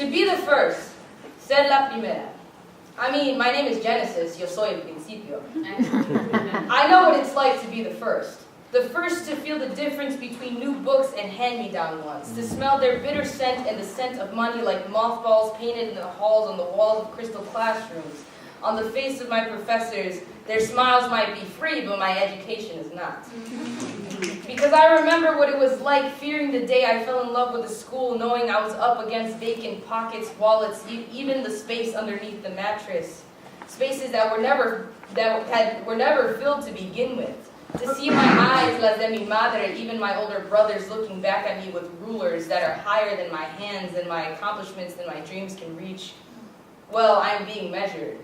To be the first, ser la primera. I mean, my name is Genesis, yo soy el principio. I know what it's like to be the first. The first to feel the difference between new books and hand-me-down ones, to smell their bitter scent and the scent of money like mothballs painted in the halls on the walls of crystal classrooms. On the face of my professors, their smiles might be free, but my education is not. Because I remember what it was like fearing the day I fell in love with a school, knowing I was up against vacant pockets, wallets, even the space underneath the mattress. Spaces that were never filled to begin with. To see my eyes, las de mi madre, even my older brothers looking back at me with rulers that are higher than my hands and my accomplishments than my dreams can reach. Well, I am being measured.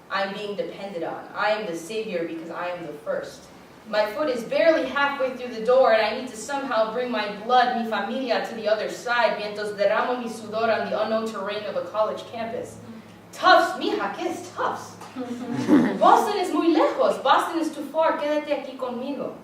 I am being depended on. I am the savior because I am the first. My foot is barely halfway through the door and I need to somehow bring my blood, mi familia, to the other side, mientras derramo mi sudor on the unknown terrain of a college campus. Tufts, mija, ¿qué es Tufts? Boston is muy lejos. Boston is too far. Quédate aquí conmigo.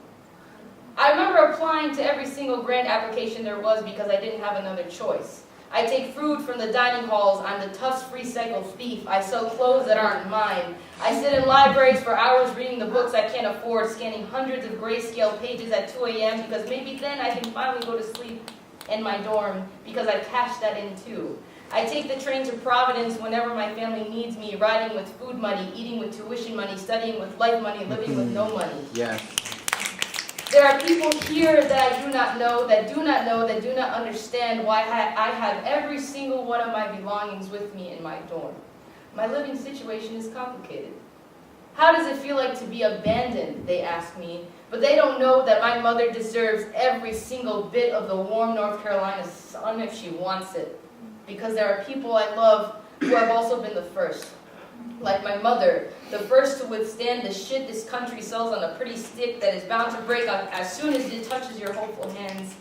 I remember applying to every single grant application there was because I didn't have another choice. I take food from the dining halls. I'm the Tufts free cycle thief. I sell clothes that aren't mine. I sit in libraries for hours reading the books I can't afford, scanning hundreds of grayscale pages at 2 a.m. because maybe then I can finally go to sleep in my dorm because I cashed that in too. I take the train to Providence whenever my family needs me, riding with food money, eating with tuition money, studying with life money, living with no money. Yes. There are people here that I do not know, that do not understand why I have every single one of my belongings with me in my dorm. My living situation is complicated. How does it feel like to be abandoned, they ask me, but they don't know that my mother deserves every single bit of the warm North Carolina sun if she wants it. Because there are people I love who have also been the first. Like my mother, the first to withstand the shit this country sells on a pretty stick that is bound to break as soon as it touches your hopeful hands.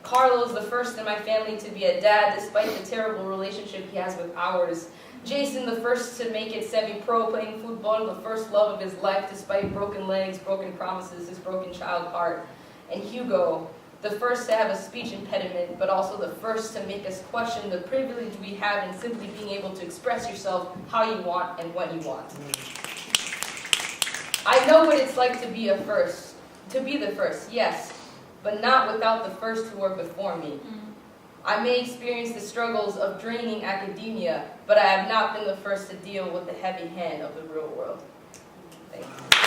Carlos, the first in my family to be a dad despite the terrible relationship he has with ours. Jason, the first to make it semi-pro, playing football, the first love of his life despite broken legs, broken promises, his broken child heart. And Hugo, the first to have a speech impediment, but also the first to make us question the privilege we have in simply being able to express yourself how you want and when you want. I know what it's like to be the first, yes, but not without the first who were before me. I may experience the struggles of draining academia, but I have not been the first to deal with the heavy hand of the real world. Thank you.